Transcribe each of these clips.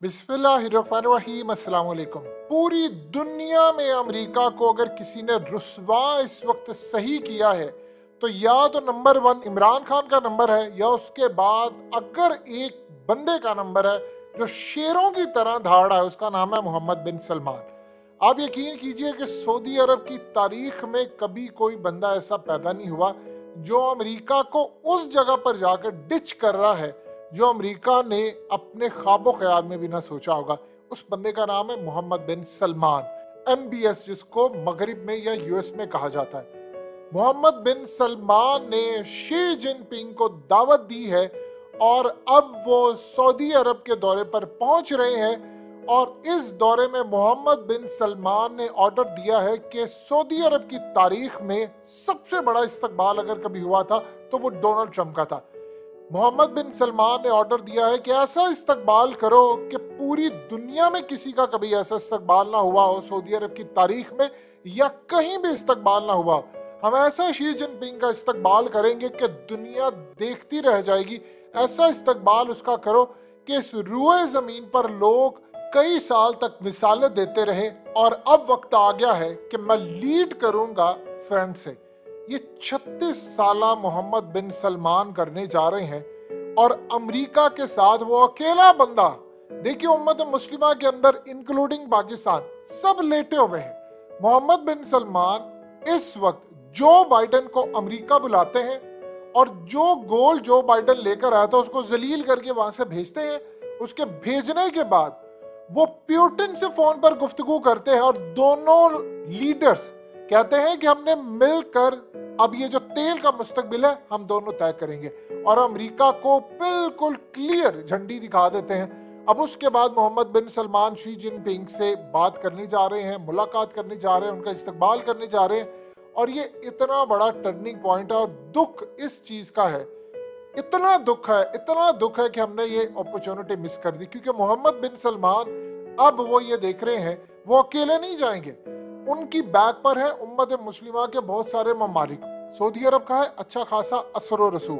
बिस्मिल्लाहिर्रहमानिर्रहीम अस्सलाम वालेकुम। पूरी दुनिया में अमेरिका को अगर किसी ने रुस्वा इस वक्त सही किया है तो या तो नंबर 1 इमरान खान का नंबर है, या उसके बाद अगर एक बंदे का नंबर है जो शेरों की तरह धाड़ है, उसका नाम है मोहम्मद बिन सलमान। आप यकीन कीजिए कि सऊदी अरब की तारीख में कभी कोई बंदा ऐसा पैदा नहीं हुआ जो अमेरिका को उस जगह पर जाकर डिच कर रहा है जो अमेरिका ने अपने ख्वाबो ख्याल में भी ना सोचा होगा। उस बंदे का नाम है मोहम्मद बिन सलमान, MBS, जिसको मगरिब में या US में कहा जाता है। मोहम्मद बिन सलमान ने शी जिनपिंग को दावत दी है और अब वो सऊदी अरब के दौरे पर पहुंच रहे हैं। और इस दौरे में मोहम्मद बिन सलमान ने ऑर्डर दिया है कि सऊदी अरब की तारीख में सबसे बड़ा इस्तकबाल अगर कभी हुआ था तो वो डोनाल्ड ट्रंप का था। मोहम्मद बिन सलमान ने ऑर्डर दिया है कि ऐसा इस्तकबाल करो कि पूरी दुनिया में किसी का कभी ऐसा इस्तकबाल ना हुआ हो, सऊदी अरब की तारीख में या कहीं भी इस्तकबाल ना हुआ। हम ऐसा शी जिनपिंग का इस्तकबाल करेंगे कि दुनिया देखती रह जाएगी। ऐसा इस्तकबाल उसका करो कि इस रुए ज़मीन पर लोग कई साल तक मिसालें देते रहे और अब वक्त आ गया है कि मैं लीड करूंगा फ्रंट से। ये 36 साला मोहम्मद बिन सलमान करने जा रहे हैं और अमेरिका के साथ वो अकेला बंदा, देखिए उम्मत मुस्लिमा के अंदर इंक्लूडिंग पाकिस्तान सब लेटे हुए हैं। मोहम्मद बिन सलमान इस वक्त जो बाइडेन को अमेरिका बुलाते हैं और जो गोल जो बाइडेन लेकर आया था उसको जलील करके वहां से भेजते हैं। उसके भेजने के बाद वो प्यूटिन से फोन पर गुफ्तगू करते हैं और दोनों लीडर्स कहते हैं कि हमने मिलकर अब ये जो तेल का मुस्तकबिल है हम दोनों तय करेंगे, और अमेरिका को बिल्कुल क्लियर झंडी दिखा देते हैं। अब उसके बाद मोहम्मद बिन सलमान शी जिनपिंग से बात करने जा रहे हैं, मुलाकात करने जा रहे हैं, उनका इस्तकबाल करने जा रहे हैं। और ये इतना बड़ा टर्निंग पॉइंट है और दुख इस चीज का है, इतना दुख है कि हमने ये अपॉर्चुनिटी मिस कर दी। क्योंकि मोहम्मद बिन सलमान अब वो ये देख रहे हैं वो अकेले नहीं जाएंगे, उनकी बैक पर है उम्मत मुस्लिमा के बहुत सारे ममालिक। सऊदी अरब का है अच्छा खासा असर रसूख।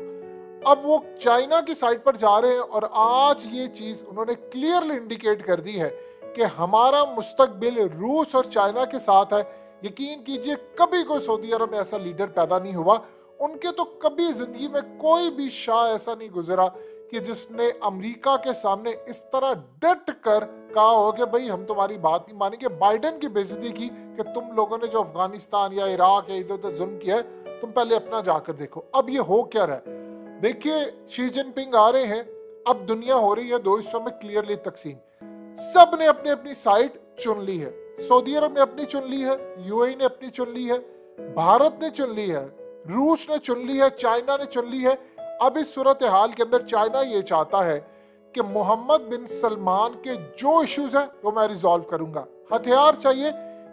अब वो चाइना की साइड पर जा रहे हैं और आज ये चीज उन्होंने क्लियरली इंडिकेट कर दी है कि हमारा मुस्तकबिल रूस और चाइना के साथ है। यकीन कीजिए कभी कोई सऊदी अरब में ऐसा लीडर पैदा नहीं हुआ। उनके तो कभी जिंदगी में कोई भी शाह ऐसा नहीं गुजरा कि जिसने अमेरिका के सामने इस तरह डट कर कहा हो कि भाई हम तुम्हारी बात नहीं मानेंगे। बाइडेन की बेइज्जती की कि तुम लोगों ने जो अफगानिस्तान या इराक या इधर उधर जुल्म किया है तुम पहले अपना जाकर देखो। अब ये हो क्या रहा है, देखिए शी जिनपिंग आ रहे हैं, अब दुनिया हो रही है दो हिस्सों में क्लियरली तकसीम। सब ने अपनी अपनी साइड चुन ली है। सऊदी अरब ने अपनी चुन ली है, UAE ने अपनी चुन ली है, भारत ने चुन ली है, रूस ने चुन ली है, चाइना ने चुन ली है। अब इस सूरत हाल के अंदर चाइना ये चाहता है कि मोहम्मद बिन सलमान के जो इश्यूज हैं वो मैं रिजॉल्व करूंगा। हथियार चाहिए,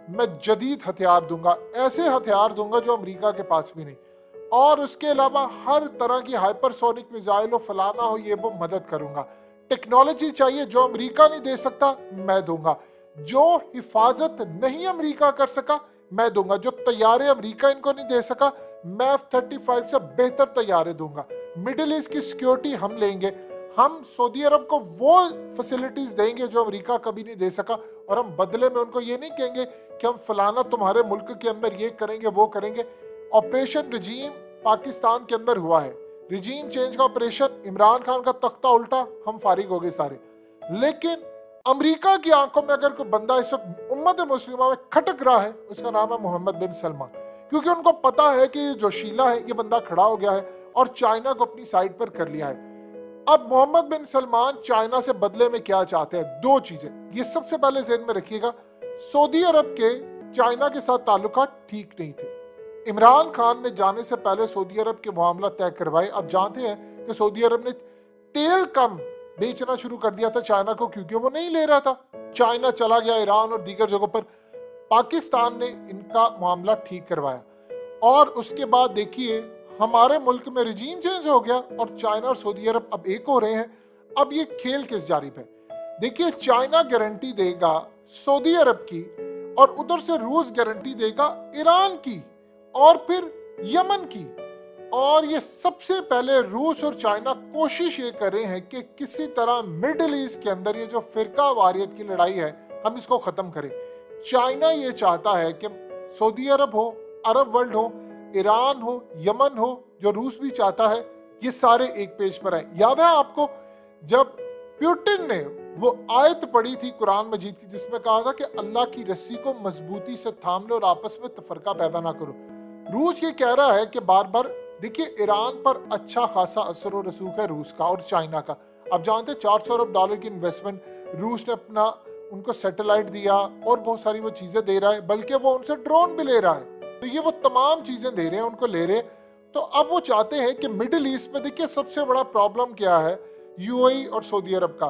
मैं जदीद हथियार दूंगा, ऐसे हथियार दूंगा जो अमेरिका के पास भी नहीं। और उसके अलावा हर तरह की हाइपरसोनिक मिसाइल हो, फलाना हो, ये वो मदद करूंगा। टेक्नोलॉजी चाहिए जो अमेरिका नहीं दे सकता मैं दूंगा। जो हिफाजत नहीं अमेरिका कर सका मैं दूंगा। जो तैयारे अमेरिका इनको नहीं दे सका मैं F-35 से बेहतर तैयारे दूंगा। मिडिल ईस्ट की सिक्योरिटी हम लेंगे। हम सऊदी अरब को वो फैसिलिटीज देंगे जो अमेरिका कभी नहीं दे सका, और हम बदले में उनको ये नहीं कहेंगे कि हम फलाना तुम्हारे मुल्क के अंदर ये करेंगे वो करेंगे। ऑपरेशन रिजीम पाकिस्तान के अंदर हुआ है, रिजीम चेंज का ऑपरेशन, इमरान खान का तख्ता उल्टा, हम फारिग हो गए सारे। लेकिन अमेरिका की आंखों में अगर कोई बंदा इस वक्त उम्मत मुस्लिमा में खटक रहा है उसका नाम है मोहम्मद बिन सलमान। क्योंकि उनको पता है कि जो शीला है ये बंदा खड़ा हो गया है और चाइना को अपनी साइड पर कर लिया है। अब मोहम्मद बिन सलमान चाइना से बदले में क्या चाहते हैं, दो चीजें ये सबसे पहले ज़हन में रखिएगा। सऊदी अरब के चाइना के साथ ताल्लुकात ठीक नहीं थे। इमरान खान ने जाने से पहले सऊदी अरब के मामला तय करवाए। अब जानते हैं कि सऊदी अरब ने तेल कम बेचना शुरू कर दिया था चाइना को, क्योंकि वो नहीं ले रहा था। चाइना चला गया ईरान और दीगर जगहों पर। पाकिस्तान ने इनका मामला ठीक करवाया और उसके बाद देखिए हमारे मुल्क में रिजीम चेंज हो गया और चाइना और सऊदी अरब अब एक हो रहे हैं। अब ये खेल किस जानिब है, देखिए चाइना गारंटी देगा सऊदी अरब की और उधर से रूस गारंटी देगा ईरान की और फिर यमन की। और ये सबसे पहले रूस और चाइना कोशिश ये कर रहे हैं कि किसी तरह मिडिल ईस्ट के अंदर ये जो फिरका वारियत की लड़ाई है हम इसको खत्म करें। चाइना ये चाहता है कि सऊदी अरब हो, अरब वर्ल्ड हो, ईरान हो, यमन हो, जो रूस भी चाहता है, ये सारे एक पेज पर आए। याद है आपको जब पुतिन ने वो आयत पढ़ी थी कुरान मजीद की जिसमें कहा था कि अल्लाह की रस्सी को मजबूती से थाम लो और आपस में तफरका पैदा ना करो। रूस ये कह रहा है कि बार बार देखिए ईरान पर अच्छा खासा असर और रसूख है रूस का और चाइना का। आप जानते हैं 400 अरब डॉलर की इन्वेस्टमेंट रूस ने अपना उनको सैटेलाइट दिया और बहुत सारी वो चीजें दे रहा है, बल्कि वो उनसे ड्रोन भी ले रहा है। तो ये वो तमाम चीजें दे रहे हैं, उनको ले रहे हैं। तो अब वो चाहते हैं कि मिडिल ईस्ट में देखिए सबसे बड़ा प्रॉब्लम क्या है यूएई और सऊदी अरब का,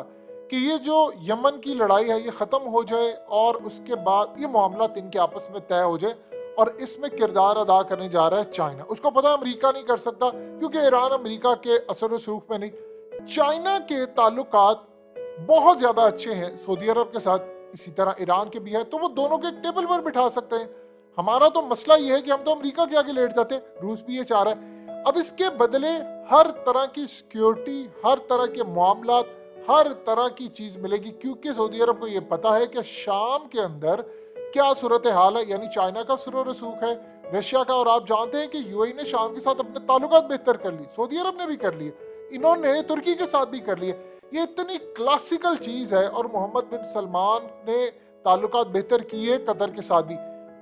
कि ये जो यमन की लड़ाई है ये खत्म हो जाए और उसके बाद ये मामला इनके आपस में तय हो जाए। और इसमें किरदार अदा करने जा रहा है चाइना। उसको पता अमेरिका नहीं कर सकता क्योंकि ईरान अमेरिका के असर रसूख में नहीं। चाइना के ताल्लुकात बहुत ज्यादा अच्छे हैं सऊदी अरब के साथ, इसी तरह ईरान के भी है, तो वो दोनों के टेबल पर बिठा सकते हैं। हमारा तो मसला ये है कि हम तो अमेरिका के आगे लेट जाते, रूस भी ये चाह रहा है। अब इसके बदले हर तरह की सिक्योरिटी, हर तरह के मामलात, हर तरह की चीज मिलेगी, क्योंकि सऊदी अरब को ये पता है कि शाम के अंदर क्या सूरत हाल है, यानी चाइना का सुर रसूख है, रशिया का। और आप जानते हैं कि यूएई ने शाम के साथ अपने ताल्लुकात बेहतर कर लिए, सऊदी अरब ने भी कर लिए, इन्होंने तुर्की के साथ भी कर लिए। ये इतनी क्लासिकल चीज है। और मोहम्मद बिन सलमान ने ताल्लुकात बेहतर किए कतर के साथ भी।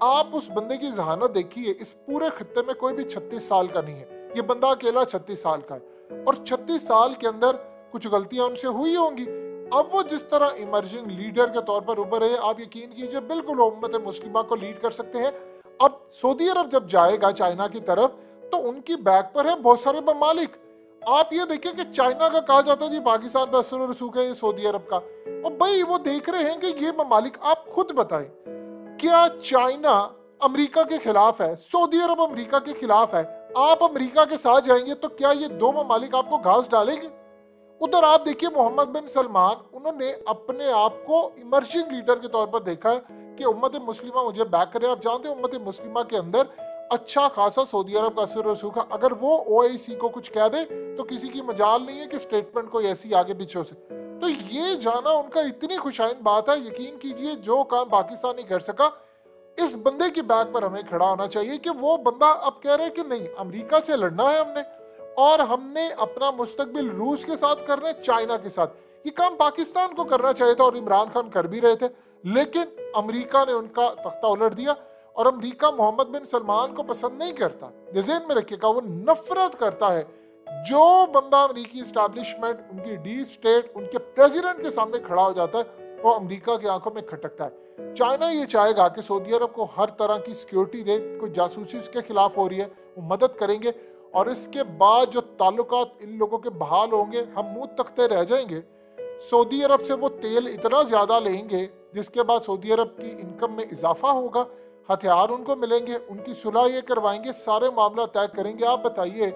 आप उस बंदे की जहानत देखिए, इस पूरे खत्ते में कोई भी 36 साल का नहीं है, ये बंदा अकेला 36 साल का है और 36 साल के अंदर कुछ गलतियां उनसे हुई होंगी। अब वो जिस तरह इमर्जिंग लीडर के तौर पर उभर रहे, आप यकीन कीजिए बिल्कुल उम्मत मुस्लिमा को लीड कर सकते हैं। अब सऊदी अरब जब जाएगा चाइना की तरफ तो उनकी बैक पर है बहुत सारे ममालिक। आप ये देखिए कि चाइना का कहा जाता है जी पाकिस्तान पर असर रसूख है, ये सऊदी अरब का। और भाई वो देख रहे हैं कि ये ममालिक, आप खुद बताएं, क्या चाइना अमेरिका के खिलाफ है, सऊदी अरब अमेरिका के खिलाफ है? आप अमेरिका के साथ जाएंगे तो क्या ये दो ममालिक आपको घास डालेंगे? उधर आप देखिए मोहम्मद बिन सलमान, उन्होंने अपने आप को इमर्जिंग लीडर के तौर पर देखा है कि उम्मत मुस्लिमा मुझे बैक करे। आप जानते हैं उम्मत मुस्लिमा के अंदर अच्छा खासा सऊदी अरब का असर रसूख है। अगर वो ओआईसी को कुछ कह दे तो किसी की मजाल नहीं है कि स्टेटमेंट को ऐसी आगे पीछे हो सके। तो ये जाना उनका इतनी खुशाइन बात है, यकीन कीजिए जो काम पाकिस्तान नहीं कर सका, इस बंदे की बैक पर हमें खड़ा होना चाहिए कि वो बंदा अब कह रहे हैं कि नहीं, अमेरिका से लड़ना है हमने और हमने अपना मुस्तकबिल रूस के साथ करना है, चाइना के साथ। ये काम पाकिस्तान को करना चाहिए था और इमरान खान कर भी रहे थे, लेकिन अमेरिका ने उनका तख्ता उलट दिया। और अमेरिका मोहम्मद बिन सलमान को पसंद नहीं करता, ज़हन में रखिएगा, वो नफरत करता है। जो बंदा अमेरिकी एस्टैब्लिशमेंट, उनकी डीप स्टेट, उनके प्रेसिडेंट के सामने खड़ा हो जाता है वो अमेरिका की आंखों में खटकता है। चाइना ये चाहेगा कि सऊदी अरब को हर तरह की सिक्योरिटी दे, कोई जासूसी उसके खिलाफ हो रही है वो मदद करेंगे और इसके बाद जो ताल्लुकात इन लोगों के बहाल होंगे, हम मुंह तकते रह जाएंगे। सऊदी अरब से वो तेल इतना ज्यादा लेंगे जिसके बाद सऊदी अरब की इनकम में इजाफा होगा, हथियार उनको मिलेंगे, उनकी सुलह ये करवाएंगे, सारे मामला तय करेंगे। आप बताइए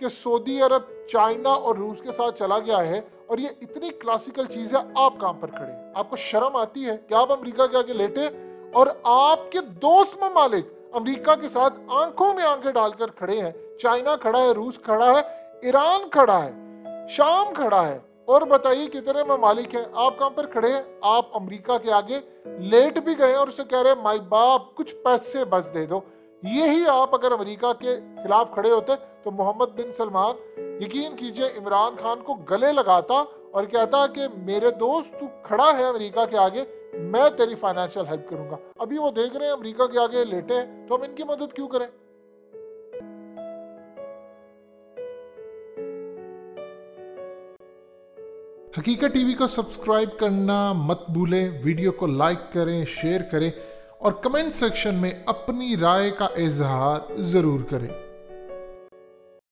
कि सऊदी अरब चाइना और रूस के साथ चला गया है और ये इतनी क्लासिकल चीज है, आप काम पर खड़े हैं। आपको शर्म आती है कि आप अमेरिका के आगे लेटे और आपके दोस्त ममालिक अमेरिका के साथ आंखों में आंखें डालकर खड़े हैं। चाइना खड़ा है, रूस खड़ा है, ईरान खड़ा है, शाम खड़ा है, और बताइए कितने ममालिक हैं, आप कहां पर खड़े हैं? आप अमेरिका के आगे लेट भी गए और उसे कह रहे हैं माई बाप कुछ पैसे बस दे दो। यही आप अगर अमेरिका के खिलाफ खड़े होते तो मोहम्मद बिन सलमान, यकीन कीजिए, इमरान खान को गले लगाता और कहता कि मेरे दोस्त तू खड़ा है अमेरिका के आगे, मैं तेरी फाइनेंशियल हेल्प करूंगा। अभी वो देख रहे हैं अमेरिका के आगे लेटे हैं, तो हम इनकी मदद क्यों करें? हकीकत टीवी को सब्सक्राइब करना मत भूलें, वीडियो को लाइक करें, शेयर करें और कमेंट सेक्शन में अपनी राय का इजहार जरूर करें।